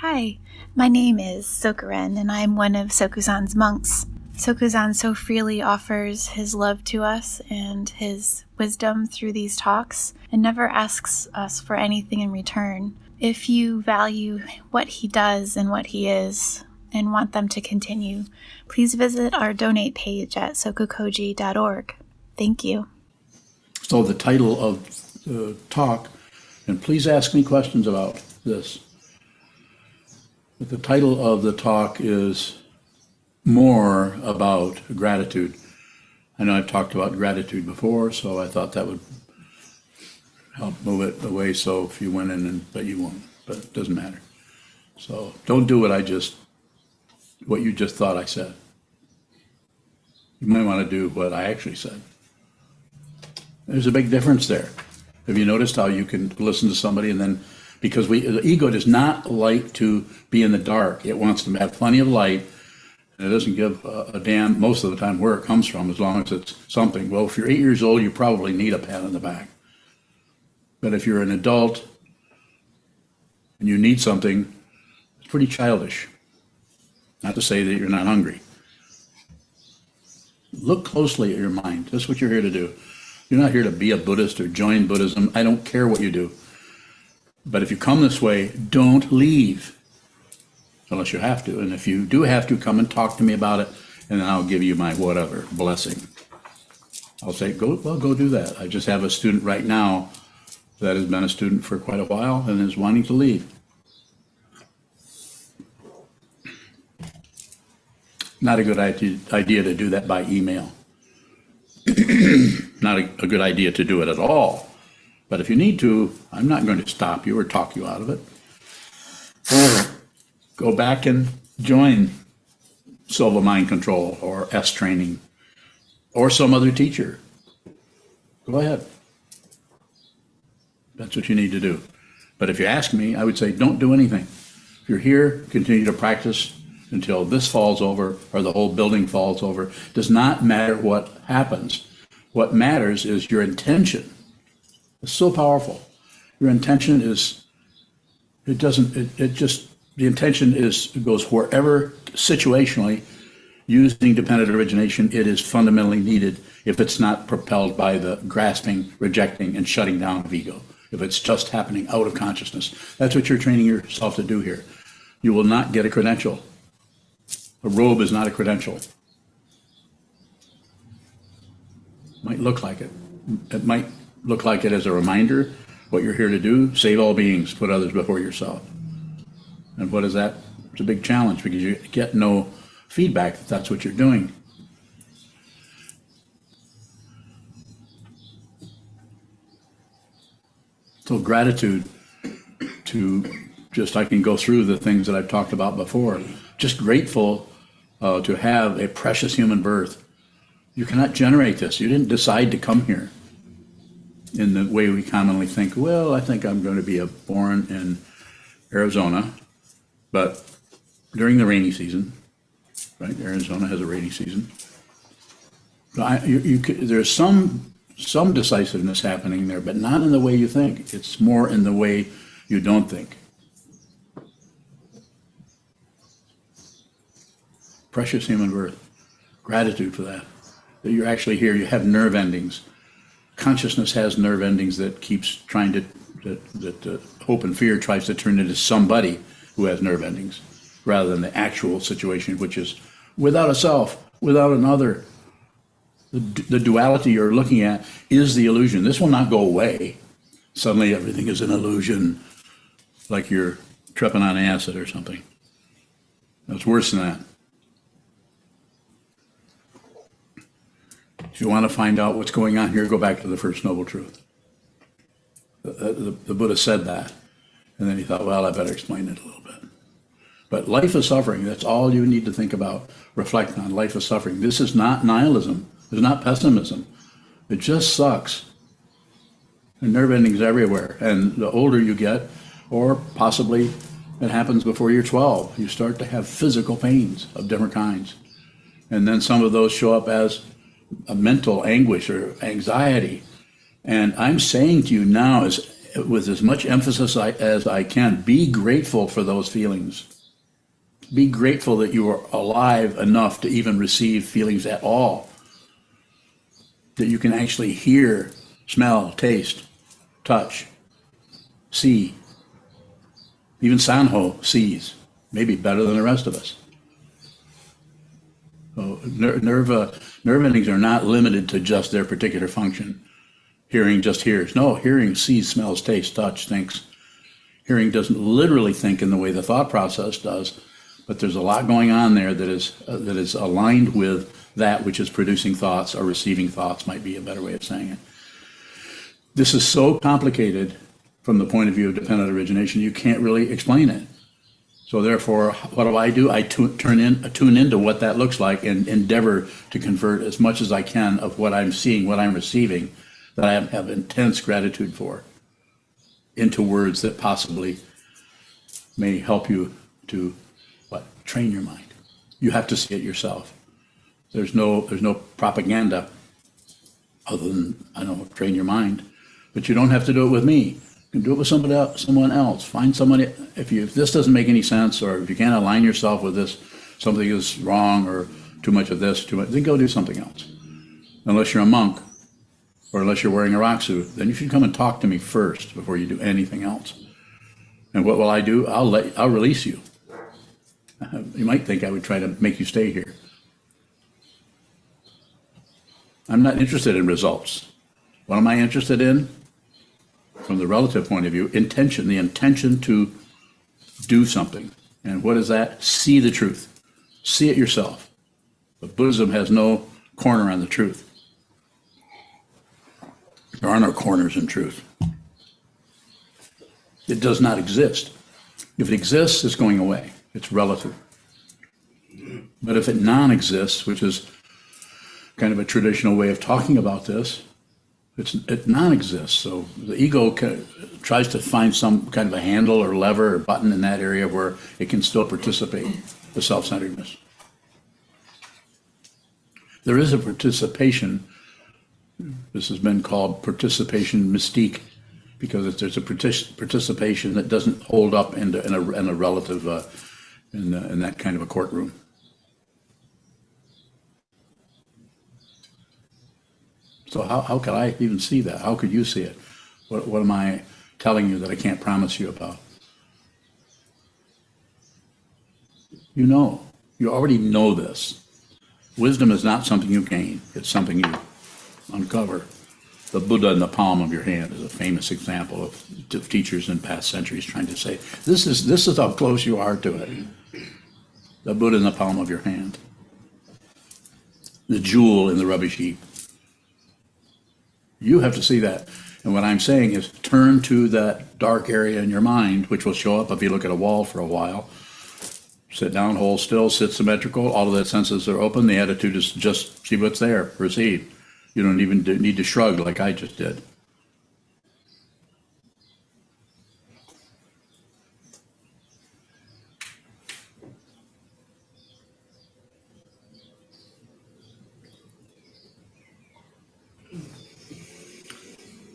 Hi, my name is Sokuzan, and I am one of Sokuzan's monks. Sokuzan so freely offers his love to us and his wisdom through these talks, and never asks us for anything in return. If you value what he does and what he is, and want them to continue, please visit our donate page at SokukoJi.org. Thank you. So the title of the talk, and please ask me questions about this. But the title of the talk is more about gratitude. I know I've talked about gratitude before, so I thought that would help move it away. So if you went in, but you won't, but it doesn't matter. So don't do what you just thought I said. You might want to do what I actually said. There's a big difference there. Have you noticed how you can listen to somebody and then, because the ego does not like to be in the dark. It wants to have plenty of light, and it doesn't give a damn most of the time where it comes from, as long as it's something. Well, if you're 8 years old, you probably need a pat on the back. But if you're an adult and you need something, it's pretty childish. Not to say that you're not hungry. Look closely at your mind. That's what you're here to do. You're not here to be a Buddhist or join Buddhism. I don't care what you do. But if you come this way, don't leave unless you have to. And if you do have to, come and talk to me about it, and then I'll give you my whatever blessing. I'll say, go do that. I just have a student right now that has been a student for quite a while and is wanting to leave. Not a good idea to do that by email. Not a good idea to do it at all. But if you need to, I'm not going to stop you or talk you out of it. Go back and join Silva Mind Control or S Training or some other teacher. Go ahead. That's what you need to do. But if you ask me, I would say don't do anything. If you're here, continue to practice until this falls over or the whole building falls over. It does not matter what happens. What matters is your intention. It's so powerful. Your intention is, the intention goes wherever situationally, using dependent origination, it is fundamentally needed if it's not propelled by the grasping, rejecting, and shutting down of ego. If it's just happening out of consciousness. That's what you're training yourself to do here. You will not get a credential. A robe is not a credential. Might look like it. It might look like it as a reminder, what you're here to do, save all beings, put others before yourself. And what is that? It's a big challenge because you get no feedback that that's what you're doing. So gratitude I can go through the things that I've talked about before. Just grateful to have a precious human birth. You cannot generate this. You didn't decide to come here. In the way we commonly think, well, I think I'm going to be born in Arizona, but during the rainy season, right? Arizona has a rainy season. There's some decisiveness happening there, but not in the way you think. It's more in the way you don't think. Precious human birth. Gratitude for that. That you're actually here. You have nerve endings. Consciousness has nerve endings that keeps trying to, that hope and fear tries to turn into somebody who has nerve endings, rather than the actual situation, which is without a self, without another. The duality you're looking at is the illusion. This will not go away. Suddenly everything is an illusion, like you're tripping on acid or something. It's worse than that. If you want to find out what's going on here, go back to the First Noble Truth. The Buddha said that, and then he thought, well, I better explain it a little bit. But life is suffering. That's all you need to think about, reflect on. Life is suffering. This is not nihilism. It's not pessimism. It just sucks. There are nerve endings everywhere. And the older you get, or possibly it happens before you're 12, you start to have physical pains of different kinds. And then some of those show up as a mental anguish or anxiety. And I'm saying to you now, as with as much emphasis as I can, be grateful for those feelings. Be grateful that you are alive enough to even receive feelings at all. That you can actually hear, smell, taste, touch, see. Even Sanho sees, maybe better than the rest of us. So nerve endings are not limited to just their particular function. Hearing just hears. No, hearing sees, smells, tastes, touch, thinks. Hearing doesn't literally think in the way the thought process does, but there's a lot going on there that is aligned with that which is producing thoughts or receiving thoughts, might be a better way of saying it. This is so complicated from the point of view of dependent origination, you can't really explain it. So therefore, what do? I tune into what that looks like and endeavor to convert as much as I can of what I'm seeing, what I'm receiving, that I have intense gratitude for, into words that possibly may help you to train your mind. You have to see it yourself. There's no propaganda other than, train your mind. But you don't have to do it with me. You can do it with someone else. Find somebody, if this doesn't make any sense, or if you can't align yourself with this, something is wrong, or too much of this, then go do something else. Unless you're a monk, or unless you're wearing a rock suit, then you should come and talk to me first before you do anything else. And what will I do? I'll release you. You might think I would try to make you stay here. I'm not interested in results. What am I interested in? From the relative point of view, intention, the intention to do something. And what is that? See the truth. See it yourself. But Buddhism has no corner on the truth. There are no corners in truth. It does not exist. If it exists, it's going away. It's relative. But if it non-exists, which is kind of a traditional way of talking about this, it non-exists. So the ego tries to find some kind of a handle or lever or button in that area where it can still participate, the self-centeredness. There is a participation. This has been called participation mystique, because there's a participation that doesn't hold up in a relative, in that kind of a courtroom. So how could I even see that? How could you see it? What am I telling you that I can't promise you about? You already know this. Wisdom is not something you gain. It's something you uncover. The Buddha in the palm of your hand is a famous example of teachers in past centuries trying to say, this is how close you are to it. The Buddha in the palm of your hand. The jewel in the rubbish heap. You have to see that. And what I'm saying is turn to that dark area in your mind, which will show up if you look at a wall for a while. Sit down, hold still, sit symmetrical. All of the senses are open. The attitude is just see what's there, proceed. You don't even need to shrug like I just did.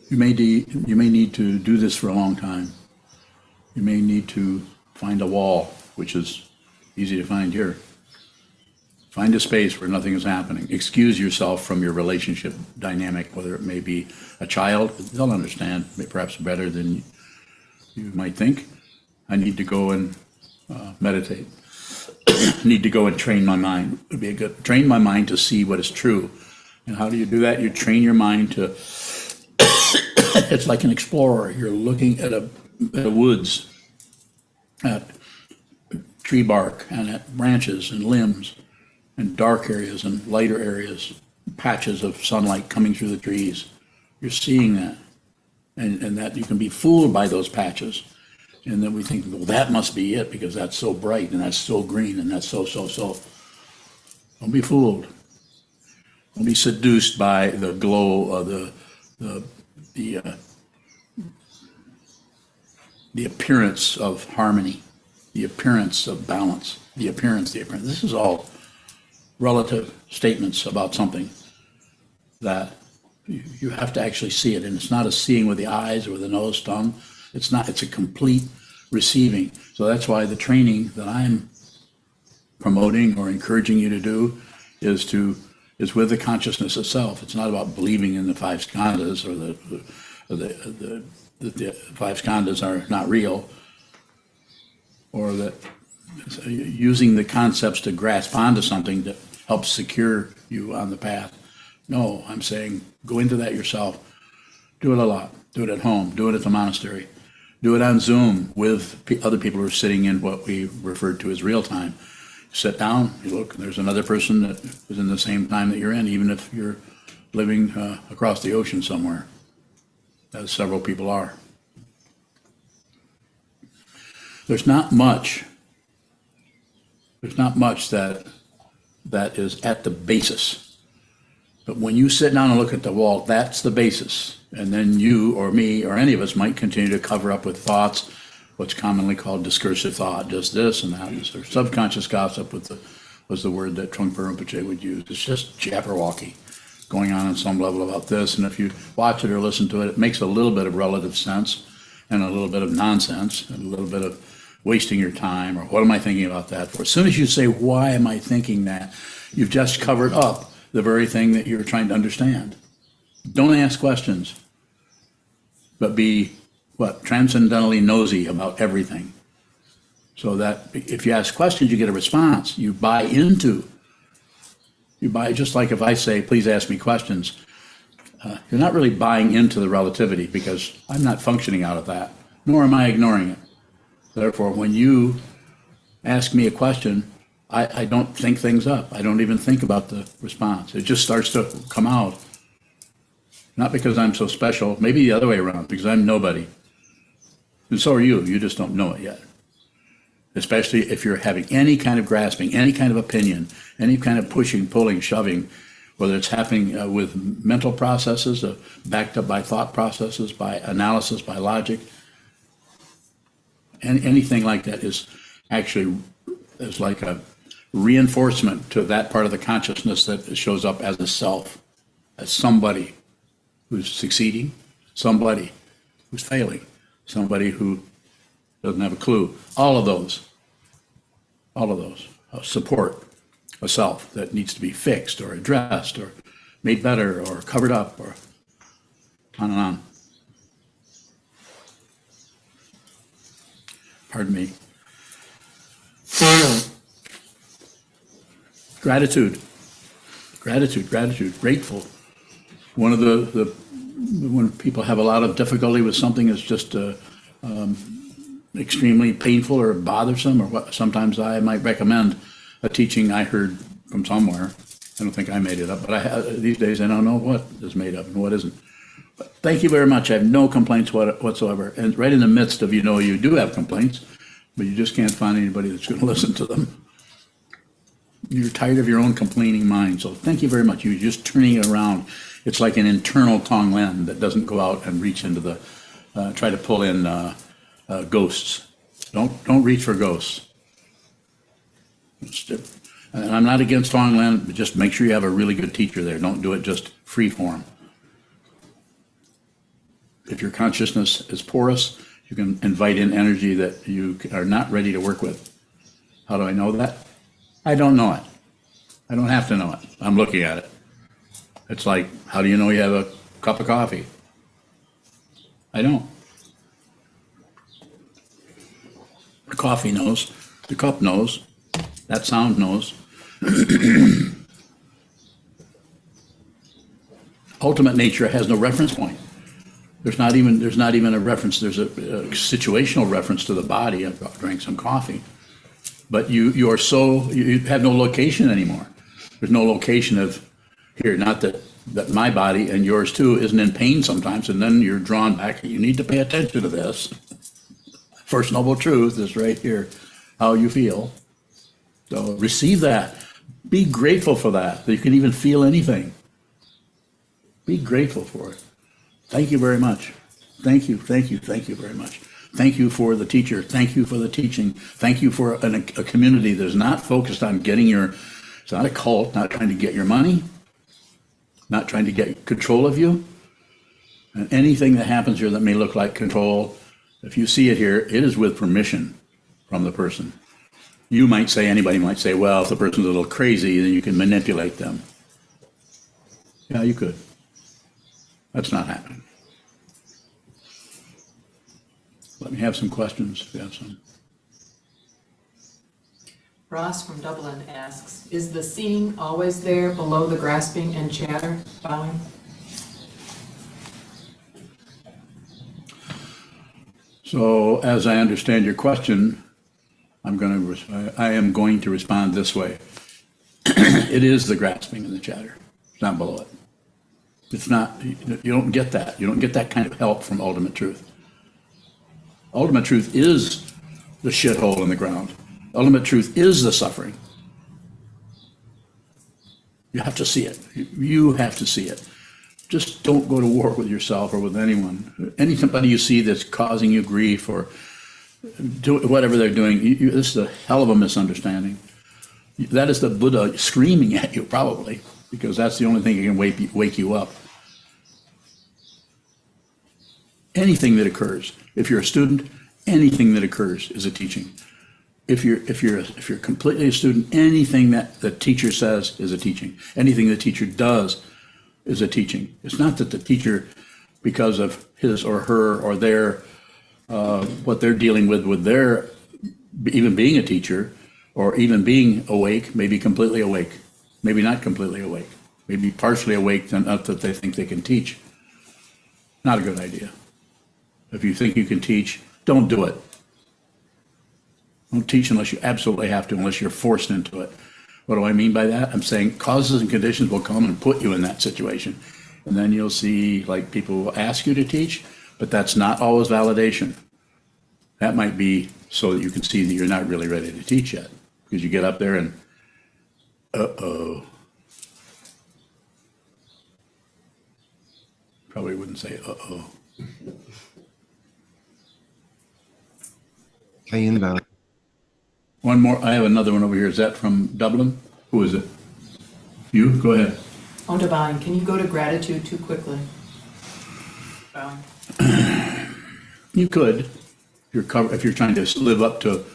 You may need to do this for a long time. You may need to find a wall, which is easy to find here. Find a space where nothing is happening. Excuse yourself from your relationship dynamic, whether it may be a child. They'll understand perhaps better than you might think. I need to go and meditate. Need to go and train my mind. Would be train my mind to see what is true. And how do you do that? You train your mind to. It's like an explorer. You're looking at a woods, at tree bark, and at branches and limbs, and dark areas and lighter areas, patches of sunlight coming through the trees. You're seeing that, and that you can be fooled by those patches. And then we think, well, that must be it because that's so bright and that's so green and that's so. Don't be fooled. Don't be seduced by the glow of the appearance of harmony, the appearance of balance, the appearance. This is all relative statements about something that You have to actually see it, and it's not a seeing with the eyes or the nose, tongue. It's not. It's a complete receiving. So that's why the training that I'm promoting or encouraging you to do is with the consciousness itself. It's not about believing in the five skandhas or that the five skandhas are not real, or that using the concepts to grasp onto something that helps secure you on the path. No, I'm saying go into that yourself. Do it a lot. Do it at home. Do it at the monastery. Do it on Zoom with other people who are sitting in what we referred to as real time. Sit down, you look, there's another person that is in the same time that you're in, even if you're living across the ocean somewhere, as several people are. There's not much that is at the basis. But when you sit down and look at the wall, that's the basis. And then you or me or any of us might continue to cover up with thoughts, what's commonly called discursive thought, just this and that. Or subconscious gossip was the word that Trungpa Rinpoche would use. It's just jabberwocky going on some level about this. And if you watch it or listen to it, it makes a little bit of relative sense and a little bit of nonsense and a little bit of wasting your time or what am I thinking about that for? As soon as you say, why am I thinking that, you've just covered up the very thing that you're trying to understand. Don't ask questions, but be, transcendentally nosy about everything. So that if you ask questions, you get a response. You buy, just like if I say, please ask me questions, you're not really buying into the relativity because I'm not functioning out of that, nor am I ignoring it. Therefore, when you ask me a question, I don't think things up. I don't even think about the response. It just starts to come out. Not because I'm so special, maybe the other way around, because I'm nobody. And so are you. You just don't know it yet. Especially if you're having any kind of grasping, any kind of opinion, any kind of pushing, pulling, shoving, whether it's happening with mental processes, backed up by thought processes, by analysis, by logic. And anything like that is like a reinforcement to that part of the consciousness that shows up as a self, as somebody who's succeeding, somebody who's failing, somebody who doesn't have a clue. All of those support a self that needs to be fixed or addressed or made better or covered up or on and on. Pardon me. Gratitude, grateful. One of when people have a lot of difficulty with something, it's just extremely painful or bothersome, or what. Sometimes I might recommend a teaching I heard from somewhere. I don't think I made it up, but these days I don't know what is made up and what isn't. But thank you very much. I have no complaints whatsoever. And right in the midst of, you do have complaints, but you just can't find anybody that's going to listen to them. You're tired of your own complaining mind. So thank you very much. You're just turning it around. It's like an internal Tonglen that doesn't go out and reach into try to pull in ghosts. Don't reach for ghosts. And I'm not against Tonglen, but just make sure you have a really good teacher there. Don't do it just free form. If your consciousness is porous, you can invite in energy that you are not ready to work with. How do I know that? I don't know it. I don't have to know it. I'm looking at it. It's like, how do you know you have a cup of coffee? I don't. The coffee knows. The cup knows. That sound knows. Ultimate nature has no reference point. There's not even a reference. There's a situational reference to the body. I drank some coffee. But you have no location anymore. There's no location of here, not that my body and yours too isn't in pain sometimes, and then you're drawn back. You need to pay attention to this. First noble truth is right here, how you feel. So receive that. Be grateful for that you can even feel anything. Be grateful for it. Thank you very much. Thank you very much. Thank you for the teacher. Thank you for the teaching. Thank you for a community that's not focused on it's not a cult, not trying to get your money, not trying to get control of you. And anything that happens here that may look like control, if you see it here, it is with permission from the person. You might say, anybody might say, well, if the person's a little crazy, then you can manipulate them. Yeah, you could. That's not happening. Let me have some questions if you have some. Ross from Dublin asks, is the seeing always there below the grasping and chatter, bowing? So as I understand your question, I am going to respond this way. It is the grasping and the chatter. It's not below it. It's not, you don't get that. You don't get that kind of help from ultimate truth. Ultimate truth is the shithole in the ground. Ultimate truth is the suffering. You have to see it. You have to see it. Just don't go to war with yourself or with anyone. Anybody you see that's causing you grief or whatever they're doing, this is a hell of a misunderstanding. That is the Buddha screaming at you, probably, because that's the only thing that can wake you up. Anything that occurs, if you're a student, anything that occurs is a teaching. If you're completely a student, anything that the teacher says is a teaching. Anything the teacher does is a teaching. It's not that the teacher, because of his or her or their what they're dealing with their even being a teacher or even being awake, maybe completely awake, maybe not completely awake, maybe partially awake enough that they think they can teach. Not a good idea. If you think you can teach, don't do it. Don't teach unless you absolutely have to, unless you're forced into it. What do I mean by that? I'm saying causes and conditions will come and put you in that situation. And then you'll see, like, people will ask you to teach, but that's not always validation. That might be so that you can see that you're not really ready to teach yet. Because you get up there and, uh-oh. Probably wouldn't say uh-oh. One more. I have another one over here. Is that from Dublin? Who is it? You? Go ahead. Onto bowing. Can you go to gratitude too quickly? Bowing. You could. If you're trying to live up to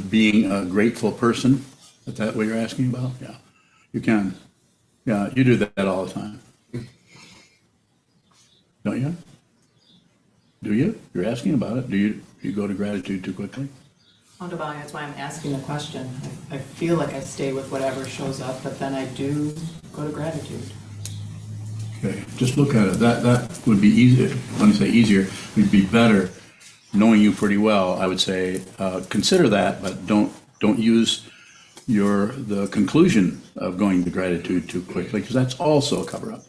being a grateful person. Is that what you're asking about? Yeah. You can. Yeah, you do that all the time. Don't you? Do you? You're asking about it. Do you go to gratitude too quickly? Onto bowing. That's why I'm asking the question. I feel like I stay with whatever shows up, but then I do go to gratitude. Okay, just look at it. That would be easier. When I say easier, it would be better. Knowing you pretty well, I would say consider that, but don't use the conclusion of going to gratitude too quickly, because that's also a cover-up.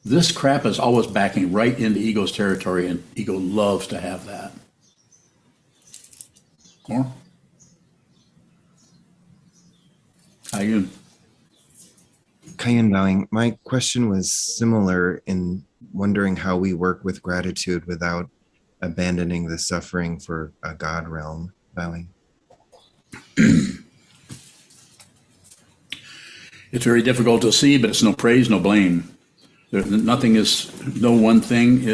This crap is always backing right into ego's territory, and ego loves to have that. More? Ayun. Kayan bowing. My question was similar in wondering how we work with gratitude without abandoning the suffering for a God realm. Bowing. It's very difficult to see, but it's no praise, no blame. No one thing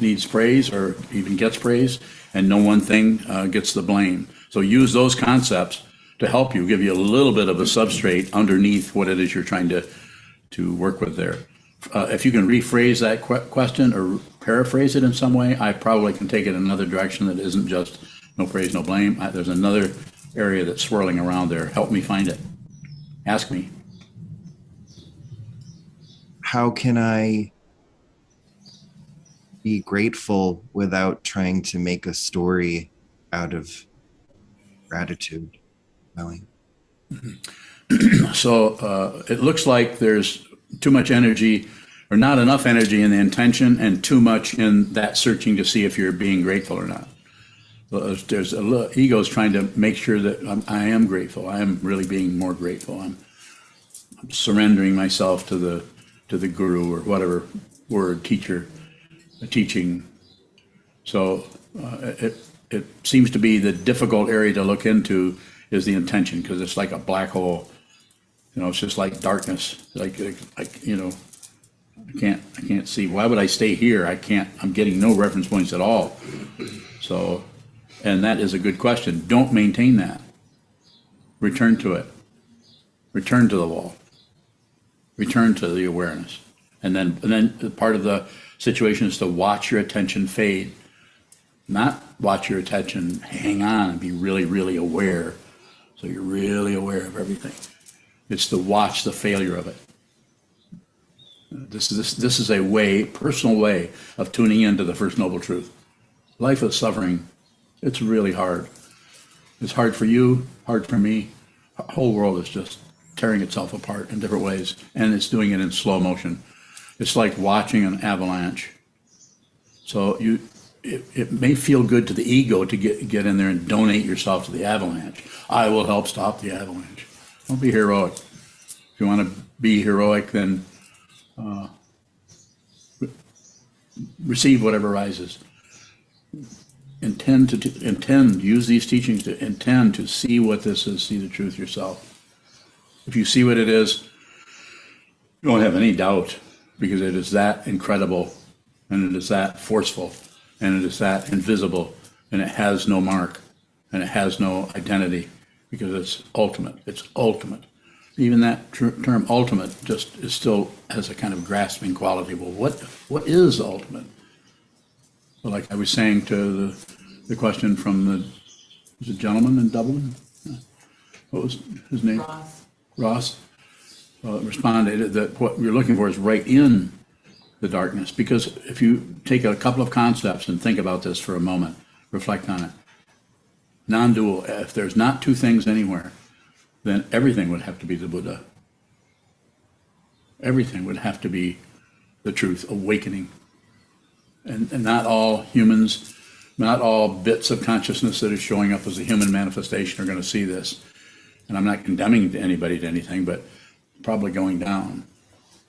needs praise or even gets praise, and no one thing gets the blame. So use those concepts to help you, give you a little bit of a substrate underneath what it is you're trying to work with there. If you can rephrase that question or paraphrase it in some way, I probably can take it in another direction that isn't just no praise, no blame. There's another area that's swirling around there. Help me find it. Ask me. How can I be grateful without trying to make a story out of gratitude? Bowing. So it looks like there's too much energy or not enough energy in the intention and too much in that searching to see if you're being grateful or not. So there's a little ego's trying to make sure that I am grateful. I am really being more grateful. I'm surrendering myself to the guru or whatever word, teacher, teaching. So it seems to be the difficult area to look into is the intention, because it's like a black hole. It's just like darkness. Like I can't see. Why would I stay here? I'm getting no reference points at all. So, and that is a good question. Don't maintain that. Return to it. Return to the wall. Return to the awareness. And then part of the situation is to watch your attention fade. Not watch your attention hang on and be really, really aware. So you're really aware of everything. It's to watch the failure of it. This is a way, personal way of tuning into the First Noble Truth. Life is suffering. It's really hard. It's hard for you, hard for me. The whole world is just tearing itself apart in different ways, and it's doing it in slow motion. It's like watching an avalanche. So it may feel good to the ego to get in there and donate yourself to the avalanche. I will help stop the avalanche. Don't be heroic. If you want to be heroic, then receive whatever rises. Use these teachings to intend to see what this is, see the truth yourself. If you see what it is, you don't have any doubt, because it is that incredible, and it is that forceful, and it is that invisible, and it has no mark, and it has no identity, because it's ultimate. It's ultimate. Even that term ultimate just is still has a kind of grasping quality. Well, what is ultimate? Well, like I was saying to the question from the gentleman in Dublin. What was his name? Ross. Responded that what you're looking for is right in the darkness. Because if you take a couple of concepts and think about this for a moment, reflect on it. Non-dual, if there's not two things anywhere, then everything would have to be the Buddha. Everything would have to be the truth, awakening. And not all humans, not all bits of consciousness that are showing up as a human manifestation are going to see this. And I'm not condemning anybody to anything, but probably going down.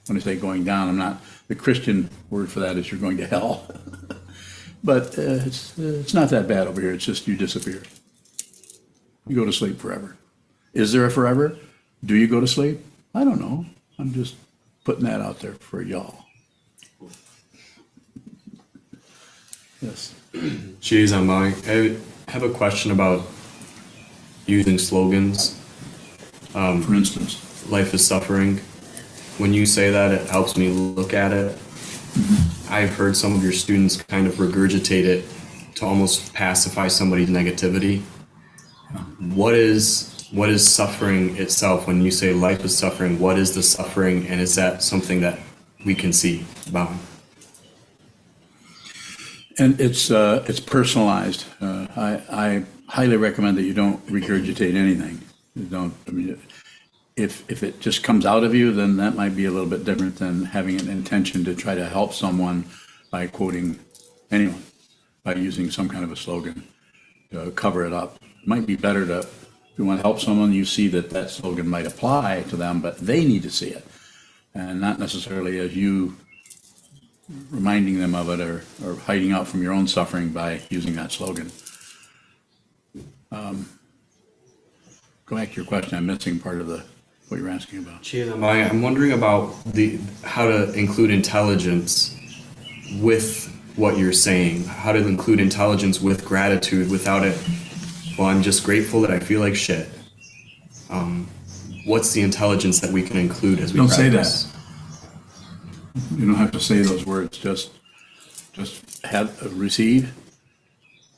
When I say going down, I'm not, the Christian word for that is you're going to hell. But it's not that bad over here. It's just you disappear. You go to sleep forever. Is there a forever? Do you go to sleep? I don't know. I'm just putting that out there for y'all. Yes. Geez, I have a question about using slogans. For instance. Life is suffering. When you say that, it helps me look at it. I've heard some of your students kind of regurgitate it to almost pacify somebody's negativity. What is suffering itself? When you say life is suffering, what is the suffering, and is that something that we can see about? And it's personalized. I highly recommend that you don't regurgitate anything. You don't. I mean, if it just comes out of you, then that might be a little bit different than having an intention to try to help someone by quoting anyone, by using some kind of a slogan to cover it up. It might be better to, if you want to help someone, you see that slogan might apply to them, but they need to see it, and not necessarily as you reminding them of it or hiding out from your own suffering by using that slogan. Go back to your question. I'm missing part of what you're asking about. I'm wondering about how to include intelligence with what you're saying. How to include intelligence with gratitude without it. Well, I'm just grateful that I feel like shit. What's the intelligence that we can include as we Don't practice? say that. You don't have to say those words. Just have receive,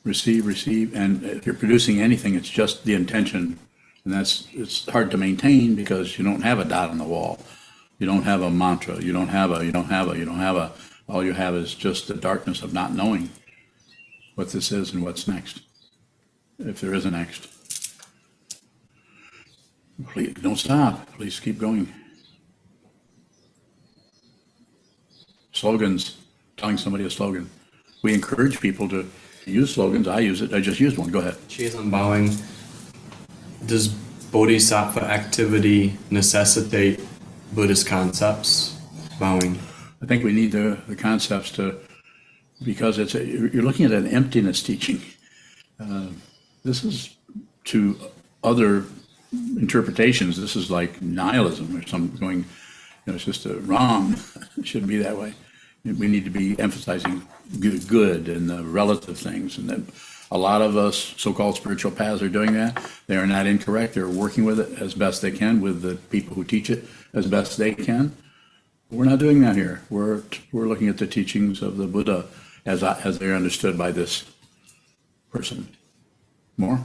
and if you're producing anything, it's just the intention. And it's hard to maintain because you don't have a dot on the wall. You don't have a mantra. You don't have a, all you have is just the darkness of not knowing what this is and what's next. If there is a next. Please don't stop. Please keep going. Slogans, telling somebody a slogan. We encourage people to use slogans. I use it. I just used one. Go ahead. Cheers, I'm bowing. Does bodhisattva activity necessitate Buddhist concepts? Bowing. I think we need the concepts because you're looking at an emptiness teaching. This is to other interpretations. This is like nihilism or something going. it's just wrong. It shouldn't be that way. We need to be emphasizing good and the relative things, and that a lot of us so-called spiritual paths are doing that. They are not incorrect. They're working with it as best they can with the people who teach it as best they can. We're not doing that here. We're looking at the teachings of the Buddha as they're understood by this person. More?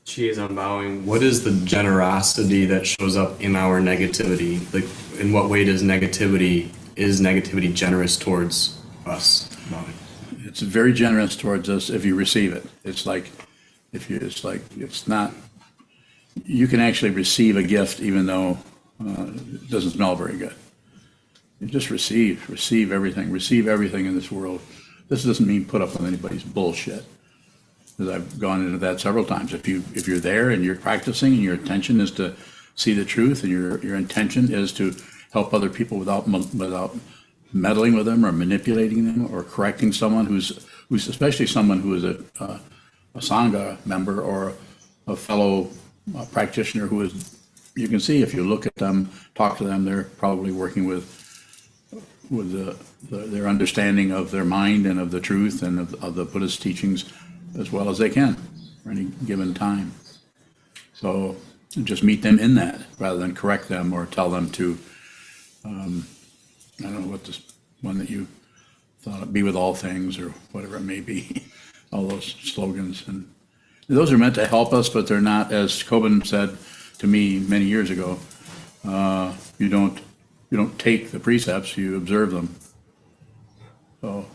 Cheers, I'm bowing. What is the generosity that shows up in our negativity? Like, in what way is negativity generous towards us? Bowing. It's very generous towards us if you receive it. It's not, you can actually receive a gift even though it doesn't smell very good. You just receive everything in this world. This doesn't mean put up with anybody's bullshit. Because I've gone into that several times. If you're there and you're practicing and your intention is to see the truth and your intention is to help other people without meddling with them or manipulating them or correcting someone who's especially someone who is a Sangha member or a fellow practitioner who is, you can see if you look at them, talk to them, they're probably working with their understanding of their mind and of the truth and of the Buddhist teachings as well as they can for any given time. So just meet them in that rather than correct them or tell them to, I don't know what this one that you thought, be with all things or whatever it may be, all those slogans. And those are meant to help us, but they're not, as Coben said to me many years ago, you don't take the precepts, you observe them. So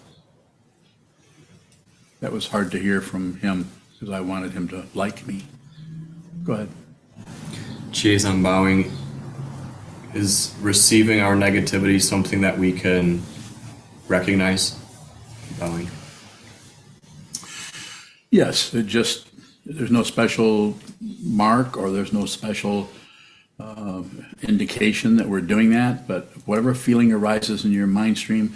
that was hard to hear from him because I wanted him to like me. Go ahead. Cheers, I'm bowing. Is receiving our negativity something that we can recognize? Bowing. Yes, there's no special mark or there's no special indication that we're doing that, but whatever feeling arises in your mind stream,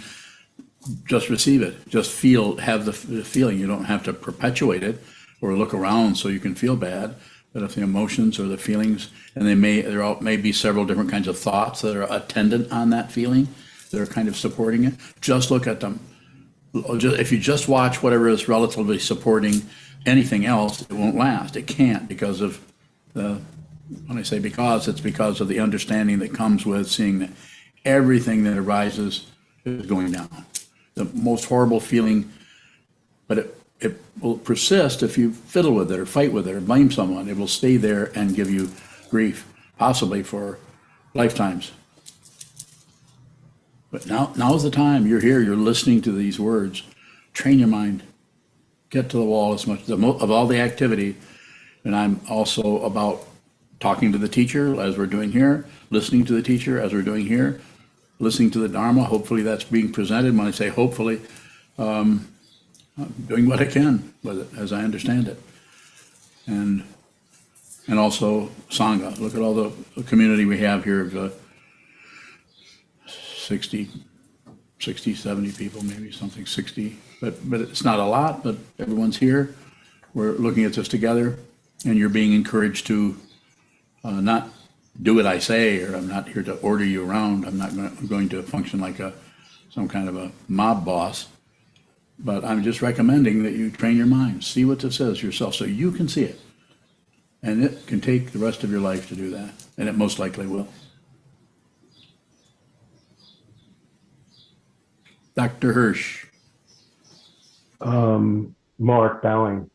just receive it. Just have the feeling. You don't have to perpetuate it or look around so you can feel bad. But if the emotions or the feelings, and there may be several different kinds of thoughts that are attendant on that feeling, that are kind of supporting it, just look at them. If you just watch whatever is relatively supporting anything else, it won't last. It can't because of when I say because, it's because of the understanding that comes with seeing that everything that arises is going down. The most horrible feeling, but it will persist if you fiddle with it or fight with it or blame someone. It will stay there and give you grief, possibly for lifetimes. But now's the time. You're here, you're listening to these words. Train your mind. Get to the wall as much of all the activity. And I'm also about talking to the teacher as we're doing here, listening to the teacher as we're doing here, listening to the Dharma. Hopefully that's being presented. When I say hopefully, I'm doing what I can with it as I understand it. And also Sangha. Look at all the community we have here of 60, 70 people, maybe something 60. But it's not a lot, but everyone's here. We're looking at this together, and you're being encouraged to not do what I say, or I'm not here to order you around. I'm going to function like some kind of a mob boss. But I'm just recommending that you train your mind, see what this is yourself so you can see it. And it can take the rest of your life to do that, and it most likely will. Dr. Hirsch. Mark, bowing.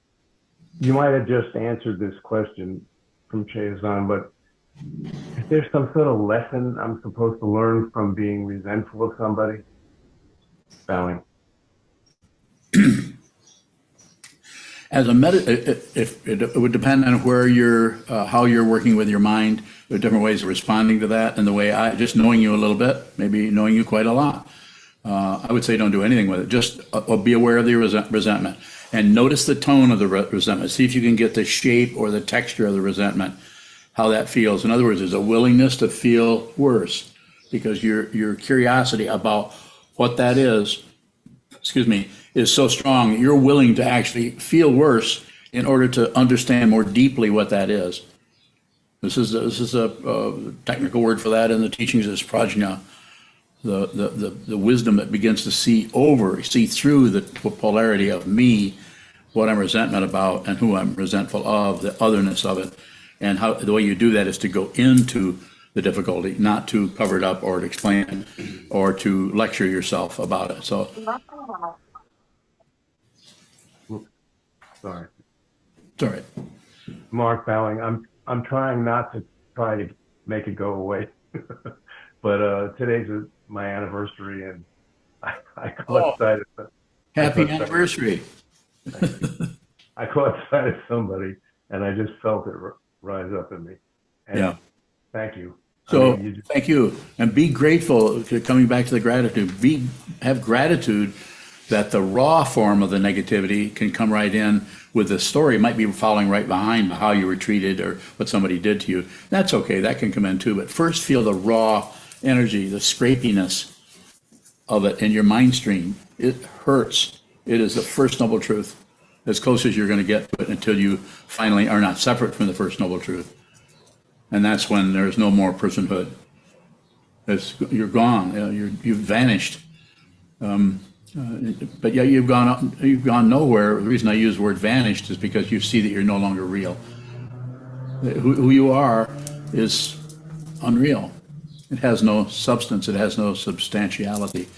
You might have just answered this question from Sokuzan, but is there some sort of lesson I'm supposed to learn from being resentful of somebody? Bowing. As a it would depend on where how you're working with your mind. There are different ways of responding to that, and the way just knowing you a little bit, maybe knowing you quite a lot. I would say don't do anything with it. Just be aware of the resentment and notice the tone of the resentment. See if you can get the shape or the texture of the resentment, how that feels. In other words, there's a willingness to feel worse because your curiosity about what that is, is so strong that you're willing to actually feel worse in order to understand more deeply what that is. This is a technical word for that in the teachings is prajna, the wisdom that begins to see through the polarity of me, what I'm resentment about, and who I'm resentful of, the otherness of it. And how the way you do that is to go into the difficulty, not to cover it up or to explain it or to lecture yourself about it. So, Sorry. it's all right. Mark Bowing, I'm trying not to try to make it go away, but today's my anniversary, and I caught sight of Happy anniversary. I caught sight of somebody, and I just felt it rise up in me. And Yeah. thank you. So You just, thank you, and be grateful. Coming back to the gratitude, have gratitude that the raw form of the negativity can come right in with the story. It might be following right behind how you were treated or what somebody did to you. That's okay. That can come in too. But first, feel the raw energy, the scrapiness of it in your mind stream. It hurts. It is the first noble truth, as close as you're going to get to it until you finally are not separate from the first noble truth. And that's when there's no more personhood. You're gone. You've vanished. But yeah, you've gone nowhere. The reason I use the word vanished is because you see that you're no longer real. Who you are is unreal. It has no substance. It has no substantiality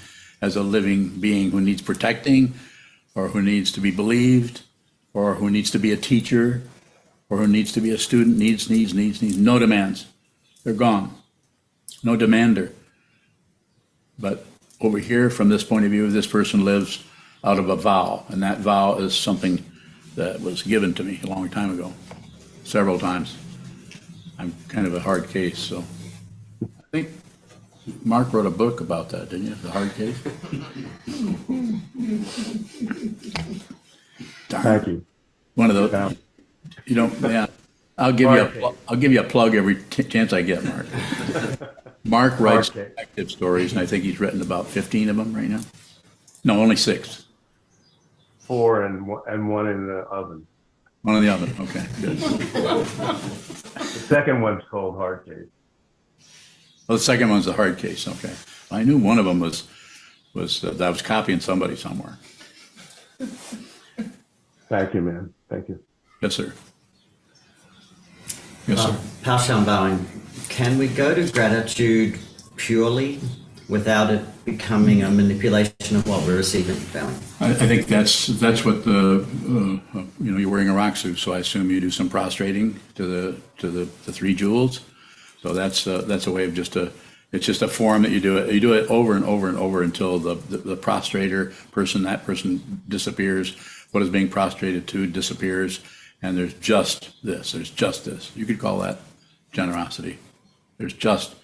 as a living being who needs protecting, or who needs to be believed, or who needs to be a teacher, or who needs to be a student. Needs. No demands. They're gone. No demander. But over here, from this point of view, this person lives out of a vow, and that vow is something that was given to me a long time ago, several times. I'm kind of a hard case, so I think Mark wrote a book about that, didn't you? The hard case. Darn. thank you. One of those. You don't. Yeah. I'll give you a plug every chance I get, Mark. Mark writes detective stories, and I think he's written about 15 of them right now. No, only 6. 4 and one in the oven. One in the oven. Okay, good. The second one's called Hard Case. Well, the second one's the hard case. Okay, I knew one of them was that I was copying somebody somewhere. Thank you, man. Thank you. Yes, sir. Yes, sir. Paushan Bowing, can we go to gratitude purely without it becoming a manipulation of what we're receiving? Bowing. I think that's what the you're wearing a rock suit, so I assume you do some prostrating to the 3 jewels. So that's a way of it's just a form that you do it. You do it over and over and over until the prostrator person, that person disappears. What is being prostrated to disappears, and there's just this. There's just this. You could call that generosity. There is just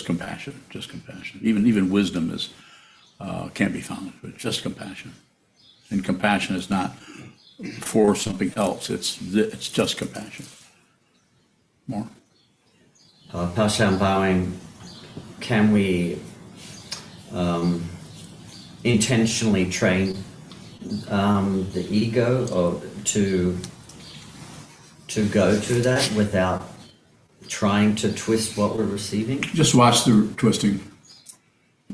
compassion. Just compassion. Even wisdom is can't be found, but just compassion. And compassion is not for something else. It's just compassion. More. Paushan Bowing, can we intentionally train the ego or to go to that without trying to twist what we're receiving? Just watch the twisting.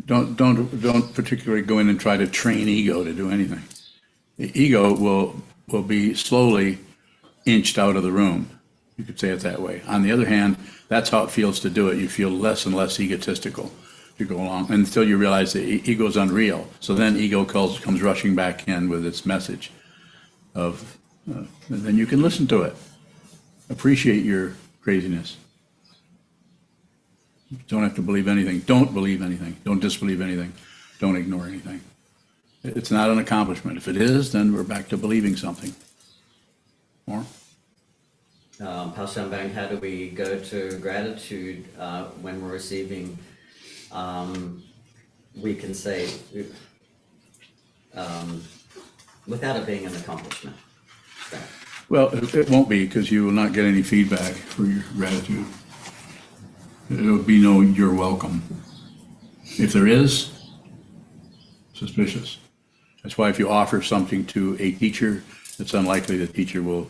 Don't particularly go in and try to train ego to do anything. The ego will be slowly inched out of the room. You could say it that way. On the other hand, that's how it feels to do it. You feel less and less egotistical to go along until you realize the ego is unreal. So then ego comes rushing back in with its message of, and then you can listen to it. Appreciate your craziness. You don't have to believe anything. Don't believe anything. Don't disbelieve anything. Don't ignore anything. It's not an accomplishment. If it is, then we're back to believing something. More? Paushan Bowing, how do we go to gratitude when we're receiving? We can say without it being an accomplishment. Well, it won't be, because you will not get any feedback for your gratitude. It'll be no "you're welcome." If there is, suspicious. That's why if you offer something to a teacher, it's unlikely the teacher will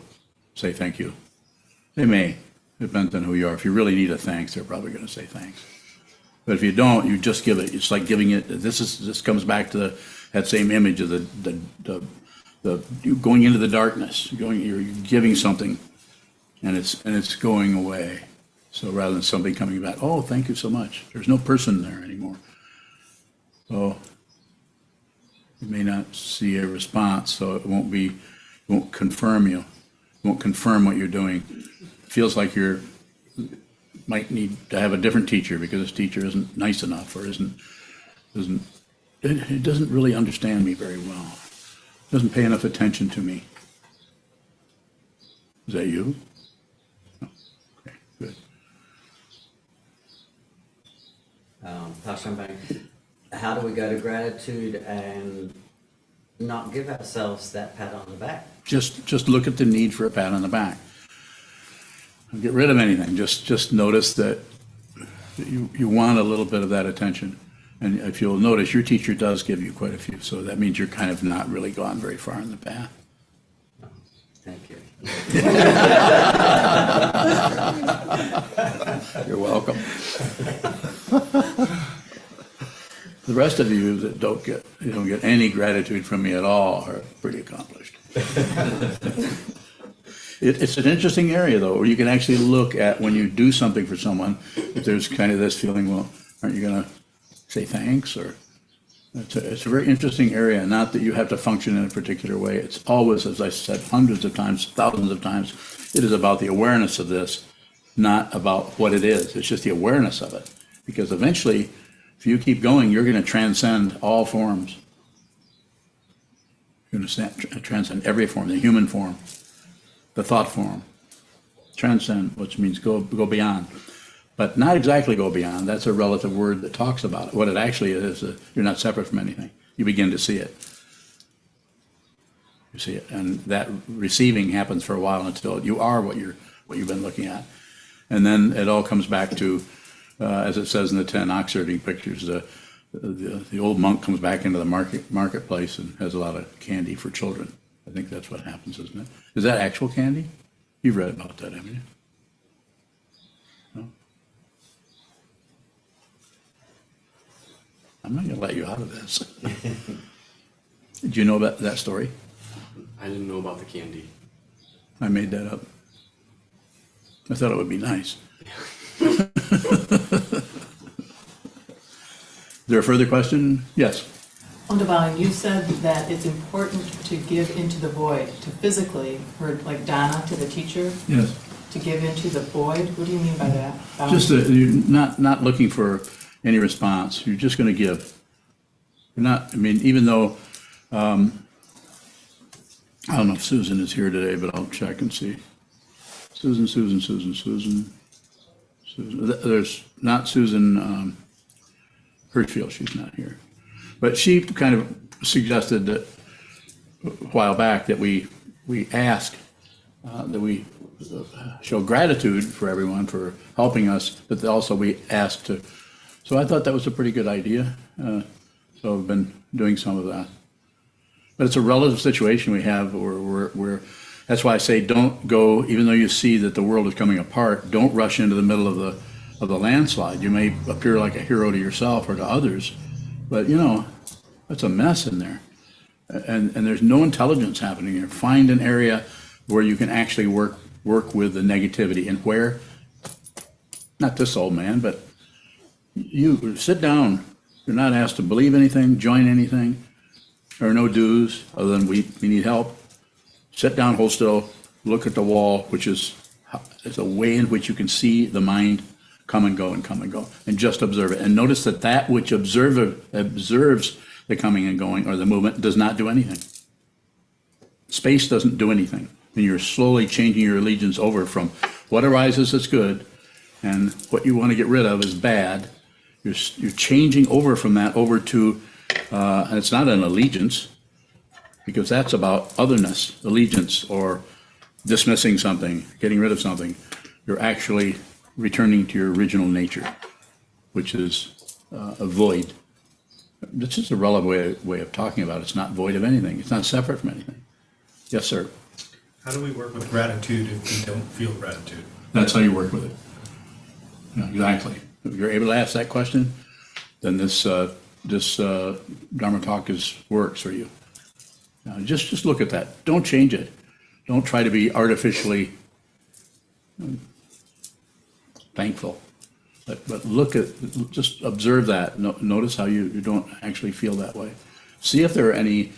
say thank you. They may, depends on who you are. If you really need a thanks, they're probably going to say thanks. But if you don't, you just give it. It's like giving it. This comes back to that same image of the going into the darkness. You're giving something, and it's going away. So rather than somebody coming back, oh, thank you so much. There's no person there anymore. So you may not see a response. So it won't confirm you. It won't confirm what you're doing. It feels like might need to have a different teacher because this teacher isn't nice enough or it doesn't really understand me very well. Doesn't pay enough attention to me. Is that you? No. Okay, good. Pastor Bank, how do we go to gratitude and not give ourselves that pat on the back? Just look at the need for a pat on the back. Don't get rid of anything. Just notice that you want a little bit of that attention. And if you'll notice, your teacher does give you quite a few. So that means you're kind of not really gone very far in the path. Thank you. You're welcome. The rest of you that don't get any gratitude from me at all are pretty accomplished. It's an interesting area, though, where you can actually look at when you do something for someone, if there's kind of this feeling, well, aren't you going to say thanks? Or it's a very interesting area, not that you have to function in a particular way. It's always, as I said, hundreds of times, thousands of times, it is about the awareness of this, not about what it is. It's just the awareness of it. Because eventually, if you keep going, you're going to transcend all forms. You're going to transcend every form, the human form, the thought form. Transcend, which means go beyond. But not exactly go beyond. That's a relative word that talks about it. What it actually is, you're not separate from anything. You begin to see it. You see it. And that receiving happens for a while until you are what you've been looking at. And then it all comes back to, as it says in the 10 ox-herding pictures, the old monk comes back into the marketplace and has a lot of candy for children. I think that's what happens, isn't it? Is that actual candy? You've read about that, haven't you? No? I'm not going to let you out of this. Did you know about that story? I didn't know about the candy. I made that up. I thought it would be nice. Is there a further question? Yes. Wonderbaum, you said that it's important to give into the void, to physically, or like Donna to the teacher, Yes. to give into the void. What do you mean by that? Just you're not looking for any response. You're just going to give. You're not. I mean, even though I don't know if Susan is here today, but I'll check and see. Susan. There's not Susan Hirschfield. She's not here. But she kind of suggested that a while back that we ask, that we show gratitude for everyone for helping us, but also we ask to. So I thought that was a pretty good idea. So I've been doing some of that. But it's a relative situation we have where that's why I say don't go, even though you see that the world is coming apart, don't rush into the middle of the landslide. You may appear like a hero to yourself or to others, but that's a mess in there. And there's no intelligence happening here. Find an area where you can actually work with the negativity. And where? Not this old man, but you sit down. You're not asked to believe anything, join anything. There are no dues other than we need help. Sit down, hold still, look at the wall, which is a way in which you can see the mind come and go, and just observe it. And notice that which observes the coming and going, or the movement, does not do anything. Space doesn't do anything. And you're slowly changing your allegiance over from what arises is good, and what you want to get rid of is bad. You're changing over from that over to, and it's not an allegiance, because that's about otherness, allegiance, or dismissing something, getting rid of something. You're actually returning to your original nature, which is a void. It's just a relevant way of talking about it. It's not void of anything. It's not separate from anything. Yes, sir. How do we work with gratitude if we don't feel gratitude? That's how you work with it. Yeah, exactly. If you're able to ask that question, then this Dharma talk works for you. Now, just look at that. Don't change it. Don't try to be artificially thankful. But look at, just observe that. Notice how you don't actually feel that way. See if there are any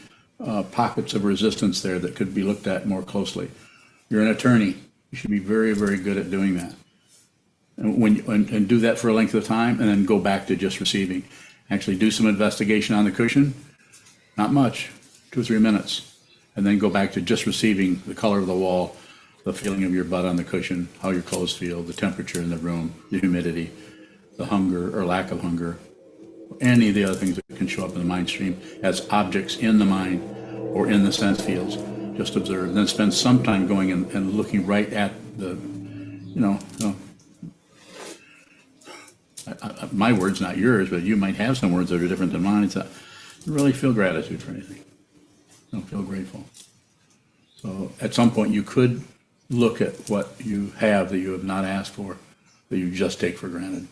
pockets of resistance there that could be looked at more closely. You're an attorney. You should be very, very good at doing that. And do that for a length of time, and then go back to just receiving. Actually do some investigation on the cushion. Not much, 2 or 3 minutes. And then go back to just receiving the color of the wall, the feeling of your butt on the cushion, how your clothes feel, the temperature in the room, the humidity, the hunger or lack of hunger, any of the other things that can show up in the mind stream as objects in the mind or in the sense fields. Just observe. And then spend some time going and looking right at the, my words, not yours, but you might have some words that are different than mine. It's don't really feel gratitude for anything. Don't feel grateful. So at some point you could look at what you have that you have not asked for, that you just take for granted.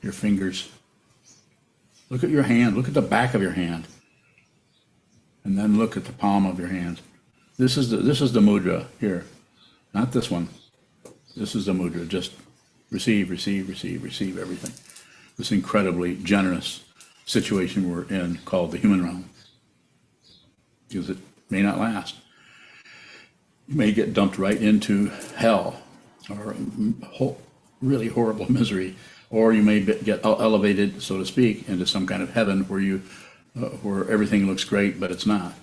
Your fingers. Look at your hand. Look at the back of your hand. And then look at the palm of your hand. This is the mudra here. Not this one. This is the mudra. Just receive, receive, receive, receive everything. This incredibly generous situation we're in called the human realm. Because it may not last. You may get dumped right into hell or really horrible misery, or you may get elevated, so to speak, into some kind of heaven where everything looks great, but it's not.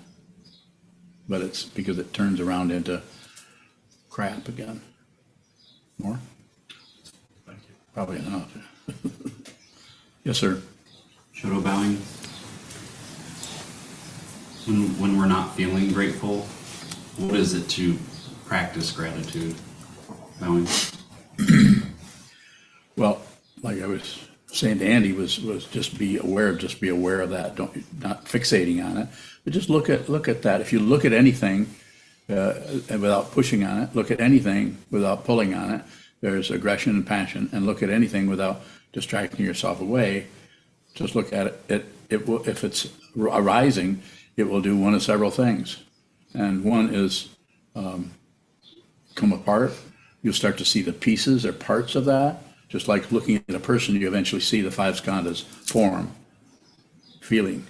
But it's because it turns around into crap again. More? Thank you. Probably enough. Yes, sir. Shoto bowing. When we're not feeling grateful, what is it to practice gratitude? Bowing. Well, like I was saying to Andy, was just be aware of that. Not fixating on it, but just look at that. If you look at anything without pushing on it, look at anything without pulling on it, there's aggression and passion. And look at anything without distracting yourself away. Just look at it. It will, if it's arising, it will do one of several things. And one is come apart. You'll start to see the pieces or parts of that. Just like looking at a person, you eventually see the 5 skandhas: form, feeling,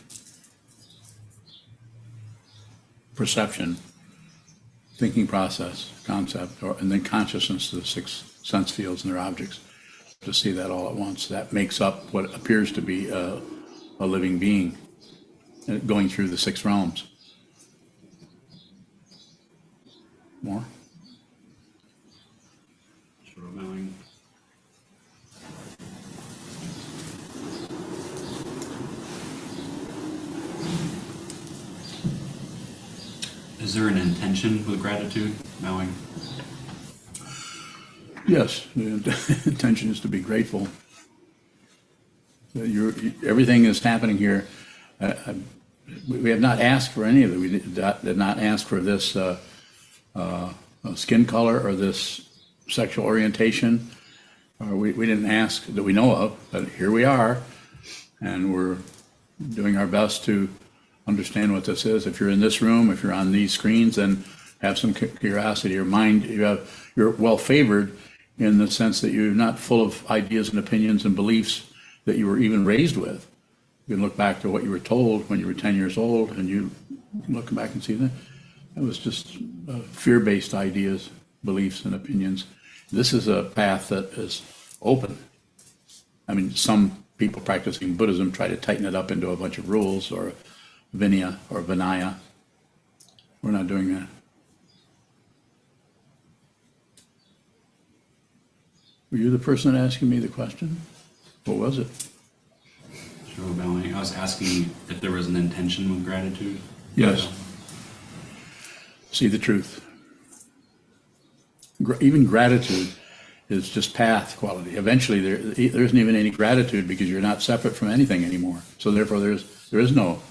perception, thinking process, concept, and then consciousness, the 6 sense fields and their objects. To see that all at once, that makes up what appears to be a living being going through the 6 realms. More? Shoto bowing. Is there an intention with gratitude, bowing? Yes, the intention is to be grateful. Everything is happening here. We have not asked for any of it. We did not ask for this skin color or this sexual orientation. We didn't ask that we know of, but here we are, and we're doing our best to understand what this is. If you're in this room, if you're on these screens, then have some curiosity. Your mind, you're well favored in the sense that you're not full of ideas and opinions and beliefs that you were even raised with. You can look back to what you were told when you were 10 years old, and you look back and see that was just fear-based ideas, beliefs, and opinions. This is a path that is open. I mean, some people practicing Buddhism try to tighten it up into a bunch of rules or Vinaya or Vinaya. We're not doing that. Were you the person asking me the question? What was it? Shoto bowing. I was asking if there was an intention with gratitude. Yes. See the truth. Even gratitude is just path quality. Eventually, there isn't even any gratitude because you're not separate from anything anymore. So therefore, there is no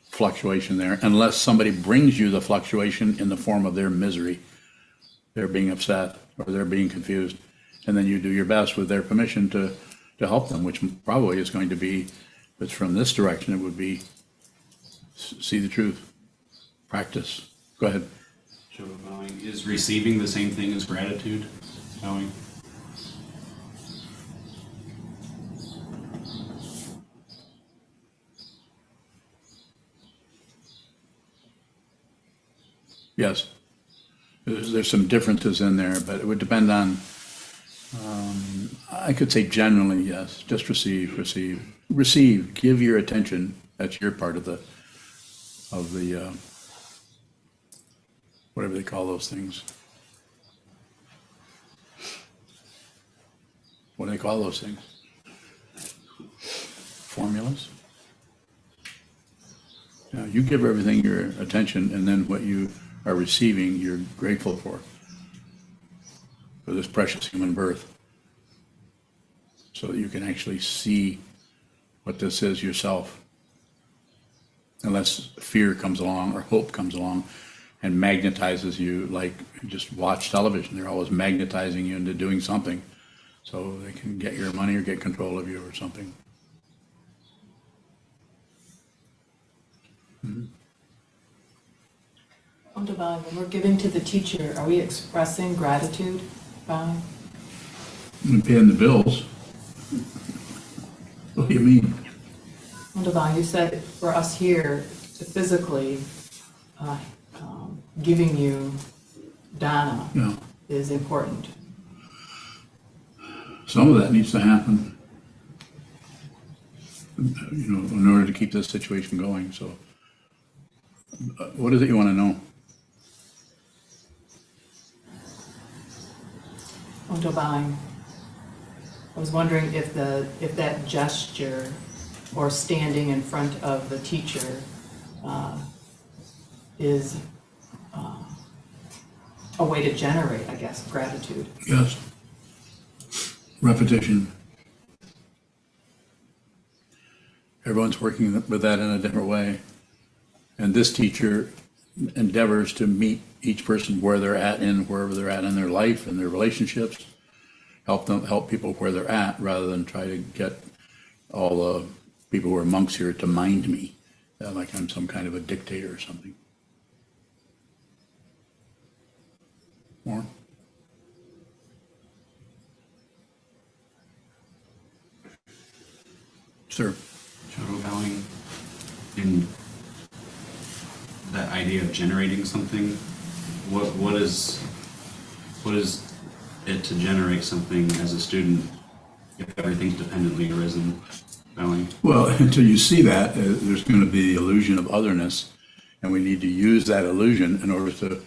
fluctuation there unless somebody brings you the fluctuation in the form of their misery. They're being upset or they're being confused. And then you do your best with their permission to help them, which probably is going to be, if it's from this direction, it would be see the truth, practice. Go ahead. Show of bowing. Is receiving the same thing as gratitude? Bowing. Yes. There's some differences in there, but it would depend on, I could say generally, yes, just receive, give your attention. That's your part of the, whatever they call those things. What do they call those things? Formulas? Yeah, you give everything your attention, and then what you are receiving, you're grateful for this precious human birth, so that you can actually see what this is yourself. Unless fear comes along or hope comes along and magnetizes you, like just watch television. They're always magnetizing you into doing something so they can get your money or get control of you or something. Bowing, when we're giving to the teacher, are we expressing gratitude, bowing? And paying the bills. What do you mean? Bowing, you said for us here to physically giving you dana Yeah. is important. Some of that needs to happen, in order to keep this situation going. So, what is it you want to know? Bowing, I was wondering if that gesture or standing in front of the teacher is a way to generate, I guess, gratitude. Yes. Repetition. Everyone's working with that in a different way. And this teacher endeavors to meet each person where they're at wherever they're at in their life and their relationships, help people where they're at rather than try to get all the people who are monks here to mind me, like I'm some kind of a dictator or something. More? Sir. Shadow bowing. In that idea of generating something, what is it to generate something as a student if everything's dependently arisen? Bowing. Well, until you see that, there's going to be the illusion of otherness, and we need to use that illusion in order to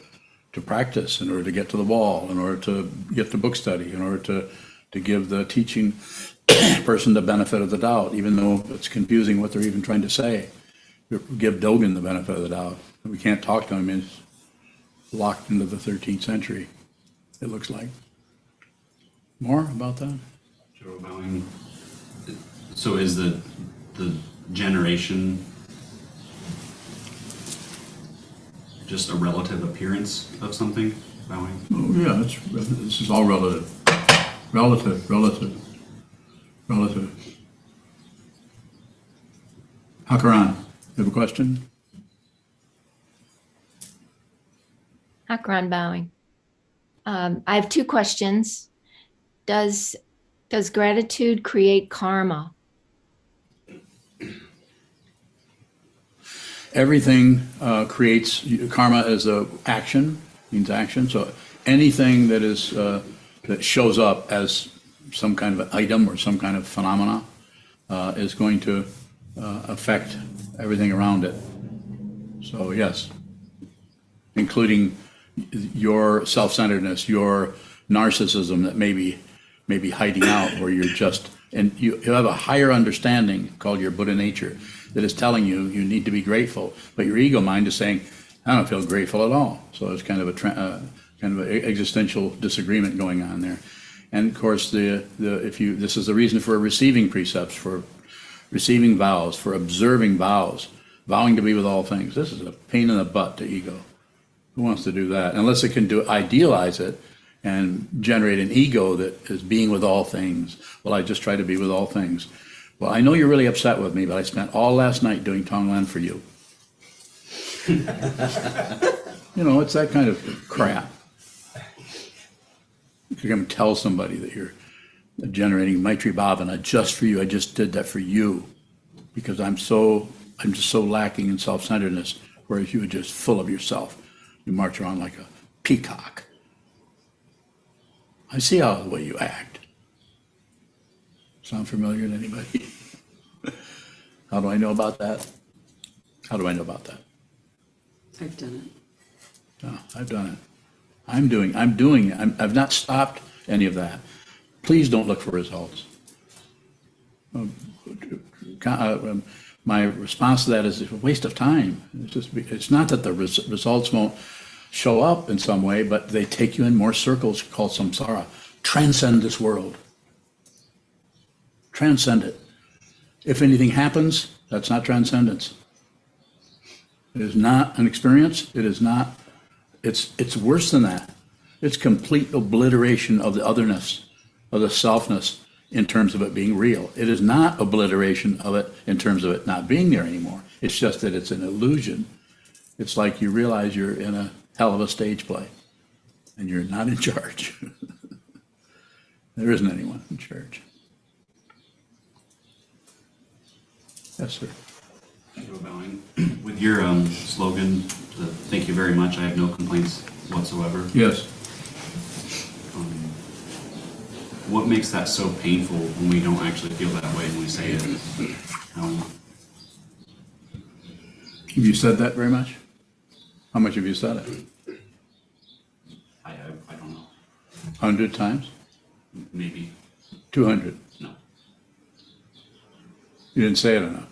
practice, in order to get to the wall, in order to get to book study, in order to give the teaching person the benefit of the doubt, even though it's confusing what they're even trying to say. Give Dogen the benefit of the doubt. We can't talk to him. He's locked into the 13th century, it looks like. More about that? Shadow bowing. So is the generation just a relative appearance of something? Bowing. Oh, yeah, this is all relative. Relative. Hakaran, you have a question? Akron bowing. I have two questions. Does gratitude create karma? Everything creates karma as a action, means action. So anything that is that shows up as some kind of an item or some kind of phenomena is going to affect everything around it. So yes, including your self-centeredness, your narcissism that may be hiding out, where you're just, and you have a higher understanding called your Buddha nature that is telling you need to be grateful, but your ego mind is saying, I don't feel grateful at all. So it's kind of an existential disagreement going on there. And of course, this is the reason for receiving precepts, for receiving vows, for observing vows, vowing to be with all things. This is a pain in the butt to ego. Who wants to do that? Unless it can idealize it and generate an ego that is being with all things. Well, I just try to be with all things. Well, I know you're really upset with me, but I spent all last night doing Tonglen for you. You know, it's that kind of crap. You're going to tell somebody that you're generating Maitri Bhavana just for you. I just did that for you because I'm just so lacking in self-centeredness, whereas you are just full of yourself. You march around like a peacock. I see how the way you act. Sound familiar to anybody? How do I know about that? How do I know about that? I've done it. No, I've done it. I'm doing it. I've not stopped any of that. Please don't look for results. My response to that is it's a waste of time. It's not that the results won't show up in some way, but they take you in more circles called samsara. Transcend this world. Transcend it. If anything happens, that's not transcendence. It is not an experience. It is not. It's worse than that. It's complete obliteration of the otherness, of the selfness, in terms of it being real. It is not obliteration of it in terms of it not being there anymore. It's just that it's an illusion. It's like you realize you're in a hell of a stage play and you're not in charge. There isn't anyone in charge. Yes, sir. Joe Bowing. With your slogan, thank you very much, I have no complaints whatsoever. Yes. What makes that so painful when we don't actually feel that way when we say it? Have you said that very much? How much have you said it? I don't know. 100 times? Maybe. 200? No. You didn't say it enough.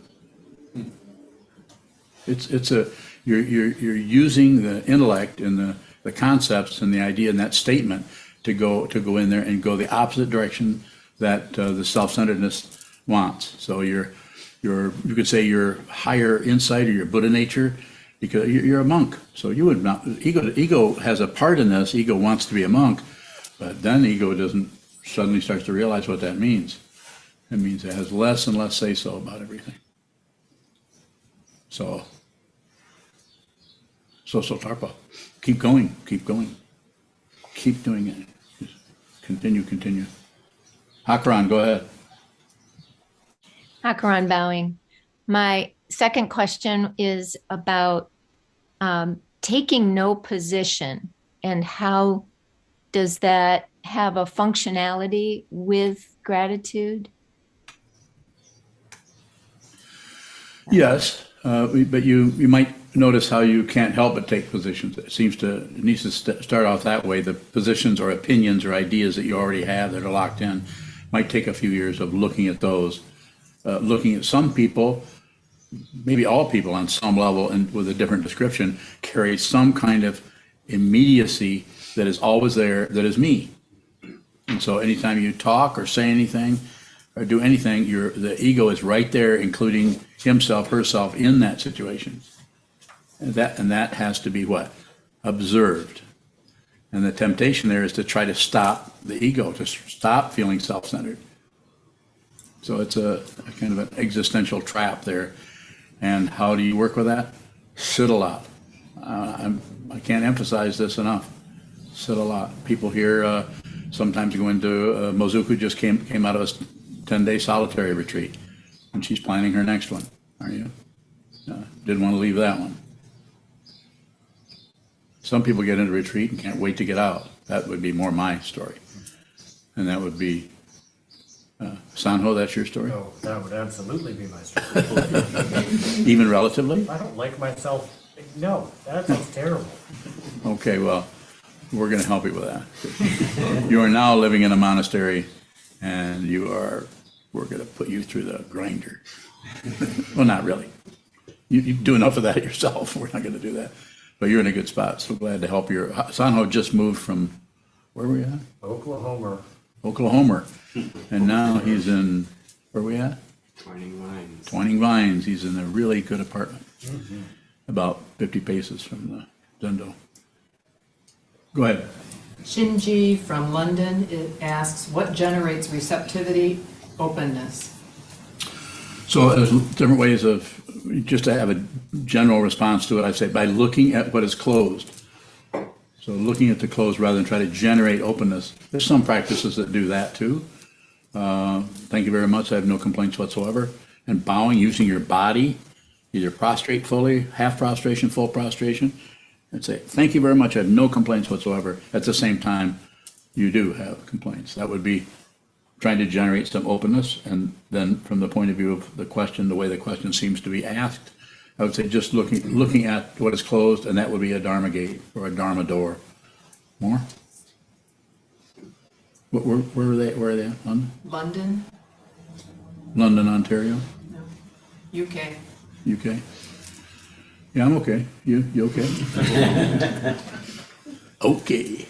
You're using the intellect and the concepts and the idea in that statement to go in there and go the opposite direction that the self-centeredness wants. So you could say your higher insight or your Buddha nature, because you're a monk. So you would not, ego has a part in this. Ego wants to be a monk, but then ego suddenly starts to realize what that means. It means it has less and less say-so about everything. So Tarpa, keep going, keep doing it. Just continue. Hakaran, go ahead. Hakaran bowing. My second question is about taking no position, and how does that have a functionality with gratitude? Yes, but you might notice how you can't help but take positions. It needs to start off that way. The positions or opinions or ideas that you already have that are locked in might take a few years of looking at those. Looking at some people, maybe all people on some level and with a different description, carry some kind of immediacy that is always there, that is me. And so anytime you talk or say anything or do anything, the ego is right there, including himself, herself in that situation. And that has to be what? Observed. And the temptation there is to try to stop the ego, to stop feeling self-centered. So it's a kind of an existential trap there. And how do you work with that? Sit a lot. I can't emphasize this enough. Sit a lot. People here sometimes go into, Mozuku just came out of a 10-day solitary retreat, and she's planning her next one. Are you? Didn't want to leave that one. Some people get into retreat and can't wait to get out. That would be more my story. And that would be, Sanho, that's your story? No, that would absolutely be my story. Even relatively? I don't like myself. No, that sounds terrible. Okay, well, we're going to help you with that. You are now living in a monastery, and we're going to put you through the grinder. Well, not really. You do enough of that yourself. We're not going to do that. But you're in a good spot. So glad to help you. Sanho just moved from, where were you at? Oklahoma. Oklahoma. And now he's in, where are we at? Twining Vines. Twining Vines. He's in a really good apartment, about 50 paces from the Zendo. Go ahead. Shinji from London, it asks, what generates receptivity, openness? So there's different ways of, just to have a general response to it, I say by looking at what is closed. So looking at the closed rather than try to generate openness. There's some practices that do that too. Thank you very much. I have no complaints whatsoever. And bowing, using your body, either prostrate fully, half prostration, full prostration, and say, thank you very much. I have no complaints whatsoever. At the same time, you do have complaints. That would be trying to generate some openness. And then from the point of view of the question, the way the question seems to be asked, I would say just looking at what is closed, and that would be a Dharma gate or a Dharma door. More? Where are they? Where are they? London? London, London, Ontario, UK. UK. Yeah, I'm okay. You okay? Okay.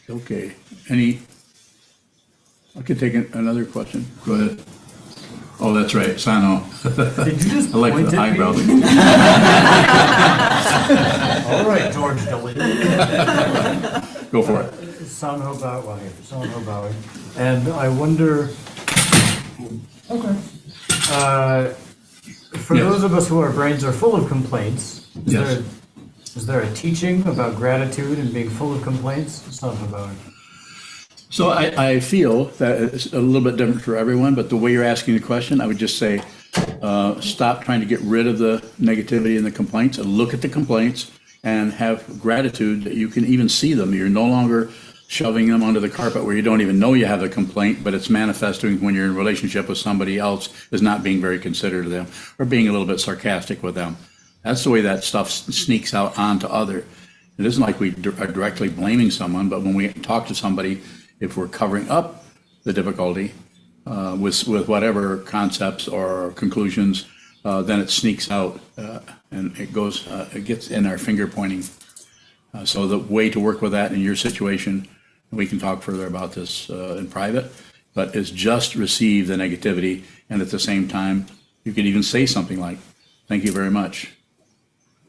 Okay. Any? I could take another question. Go ahead. Oh, that's right, Sano. Did you just I like point the at me? eyebrow. All right, George W. Go for it. Sanho bowing. And I wonder, for Yes. those of us who our brains are full of complaints, Yes. is there a teaching about gratitude and being full of complaints? Sanho bowing. So I feel that it's a little bit different for everyone, but the way you're asking the question, I would just say, stop trying to get rid of the negativity and the complaints and look at the complaints and have gratitude that you can even see them. You're no longer shoving them under the carpet where you don't even know you have a complaint, but it's manifesting when you're in a relationship with somebody else is not being very considerate of them or being a little bit sarcastic with them. That's the way that stuff sneaks out onto other. It isn't like we are directly blaming someone, but when we talk to somebody, if we're covering up the difficulty with whatever concepts or conclusions, then it sneaks out and it gets in our finger pointing. So the way to work with that in your situation, we can talk further about this in private, but is just receive the negativity. And at the same time, you can even say something like, thank you very much.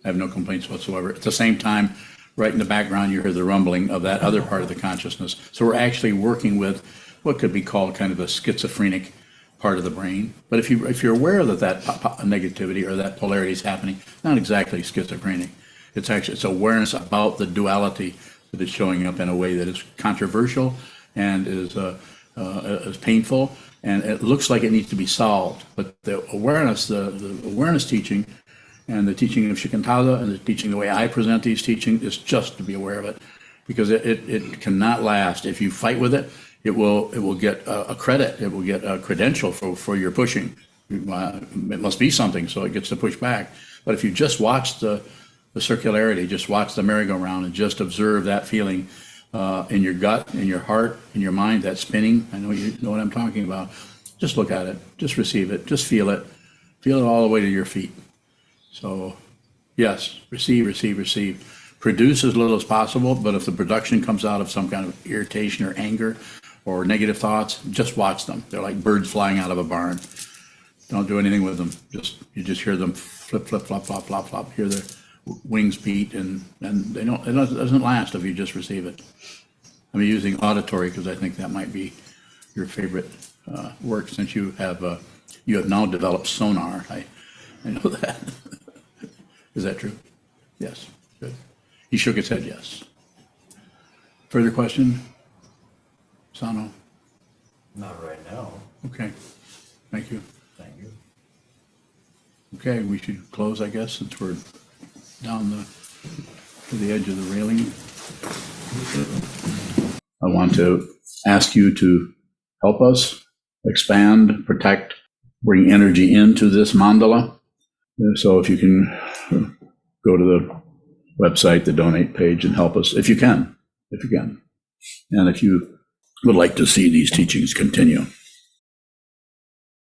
I have no complaints whatsoever. At the same time, right in the background, you hear the rumbling of that other part of the consciousness. So we're actually working with what could be called kind of a schizophrenic part of the brain. But if you're aware that negativity or that polarity is happening, not exactly schizophrenic. It's awareness about the duality that is showing up in a way that is controversial and is painful, and it looks like it needs to be solved. But the awareness teaching, and the teaching of Shikantaza and the teaching the way I present these teachings is just to be aware of it, because it cannot last. If you fight with it, it will get a credit. It will get a credential for your pushing. It must be something, so it gets to push back. But if you just watch the circularity, just watch the merry-go-round and just observe that feeling in your gut, in your heart, in your mind, that spinning. I know you know what I'm talking about. Just look at it. Just receive it. Just feel it. Feel it all the way to your feet. So, yes, receive. Produce as little as possible, but if the production comes out of some kind of irritation or anger or negative thoughts, just watch them. They're like birds flying out of a barn. Don't do anything with them. You just hear them flip, flop, flop, flop. Hear their wings beat, and they don't. It doesn't last if you just receive it. I'm using auditory because I think that might be your favorite work, since you have now developed sonar. I know that. Is that true? Yes. Good. He shook his head yes. Further question? Sano? Not right now. Okay. Thank you. Thank you. Okay, we should close, I guess, since we're down to the edge of the railing. I want to ask you to help us expand, protect, bring energy into this mandala. So if you can go to the website, the donate page, and help us, if you can. And if you would like to see these teachings continue.